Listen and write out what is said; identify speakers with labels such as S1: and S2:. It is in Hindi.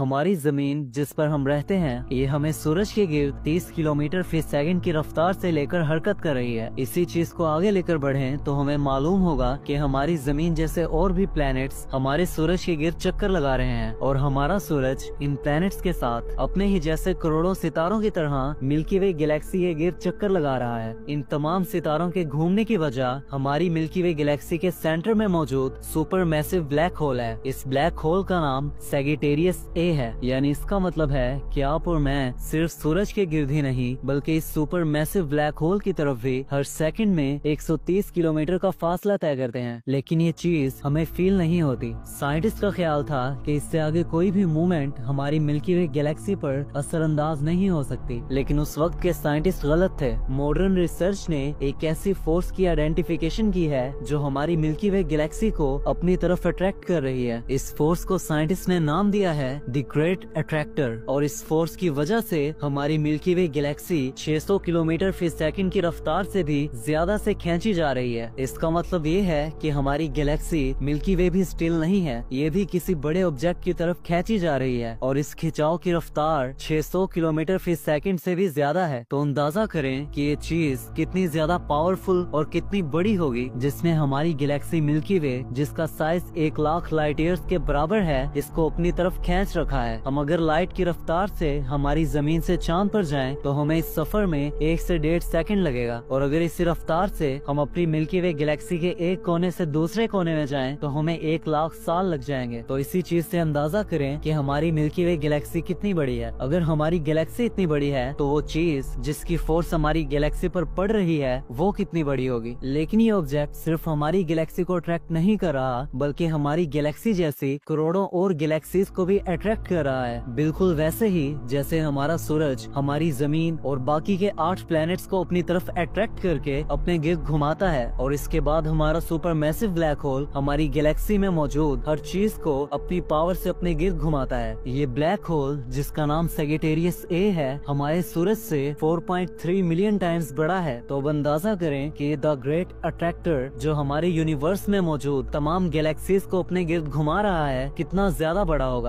S1: हमारी जमीन जिस पर हम रहते हैं ये हमें सूरज के गिर्द 30 किलोमीटर फी सेकंड की रफ्तार से लेकर हरकत कर रही है। इसी चीज को आगे लेकर बढ़ें तो हमें मालूम होगा कि हमारी जमीन जैसे और भी प्लैनेट्स हमारे सूरज के गिर्द चक्कर लगा रहे हैं और हमारा सूरज इन प्लैनेट्स के साथ अपने ही जैसे करोड़ों सितारों की तरह मिल्की वे गैलेक्सी के गिर्द चक्कर लगा रहा है। इन तमाम सितारों के घूमने की वजह हमारी मिल्की वे गैलेक्सी के सेंटर में मौजूद सुपर मैसिव ब्लैक होल है। इस ब्लैक होल का नाम सैजिटेरियस ए है, यानी इसका मतलब है कि आप और मैं सिर्फ सूरज के गिर्द ही नहीं बल्कि इस सुपर मैसिव ब्लैक होल की तरफ भी हर सेकंड में 130 किलोमीटर का फासला तय करते हैं, लेकिन ये चीज हमें फील नहीं होती। साइंटिस्ट का ख्याल था कि इससे आगे कोई भी मूवमेंट हमारी मिल्की वे गैलेक्सी पर असरअंदाज नहीं हो सकती, लेकिन उस वक्त के साइंटिस्ट गलत थे। मॉडर्न रिसर्च ने एक ऐसी फोर्स की आइडेंटिफिकेशन की है जो हमारी मिल्की वे गैलेक्सी को अपनी तरफ अट्रैक्ट कर रही है। इस फोर्स को साइंटिस्ट ने नाम दिया है द ग्रेट अट्रैक्टर, और इस फोर्स की वजह से हमारी मिल्की वे गैलेक्सी 600 किलोमीटर फी सेकंड की रफ्तार से भी ज्यादा से खींची जा रही है। इसका मतलब ये है कि हमारी गैलेक्सी मिल्की वे भी स्टिल नहीं है, ये भी किसी बड़े ऑब्जेक्ट की तरफ खींची जा रही है और इस खिंचाव की रफ्तार 600 किलोमीटर फी सेकंड से भी ज्यादा है। तो अंदाजा करें कि ये चीज कितनी ज्यादा पावरफुल और कितनी बड़ी होगी, जिसने हमारी गैलेक्सी मिल्की वे जिसका साइज 1 लाख लाइट ईयर्स के बराबर है इसको अपनी तरफ खींच रखा है। हम अगर लाइट की रफ्तार से हमारी जमीन से चांद पर जाएं तो हमें इस सफर में 1 से 1.5 सेकंड लगेगा, और अगर इसी रफ्तार से हम अपनी मिल्की वे गैलेक्सी के एक कोने से दूसरे कोने में जाएं तो हमें 1 लाख साल लग जाएंगे। तो इसी चीज से अंदाजा करें कि हमारी मिल्की वे गैलेक्सी कितनी बड़ी है। अगर हमारी गैलेक्सी इतनी बड़ी है तो वो चीज जिसकी फोर्स हमारी गैलेक्सी पर पड़ रही है वो कितनी बड़ी होगी। लेकिन ये ऑब्जेक्ट सिर्फ हमारी गैलेक्सी को अट्रैक्ट नहीं कर रहा बल्कि हमारी गैलेक्सी जैसी करोड़ों और गैलेक्सीज को भी अट्रैक्ट कर रहा है, बिल्कुल वैसे ही जैसे हमारा सूरज हमारी जमीन और बाकी के 8 प्लैनेट्स को अपनी तरफ अट्रैक्ट करके अपने गिर्द घुमाता है, और इसके बाद हमारा सुपर मैसिव ब्लैक होल हमारी गैलेक्सी में मौजूद हर चीज को अपनी पावर से अपने गिर्द घुमाता है। ये ब्लैक होल जिसका नाम सैजिटेरियस ए है हमारे सूरज से 4.3 मिलियन टाइम्स बड़ा है। तो अब अंदाजा करें कि द ग्रेट अट्रैक्टर जो हमारे यूनिवर्स में मौजूद तमाम गैलेक्सीज को अपने गिर्द घुमा रहा है कितना ज्यादा बड़ा होगा।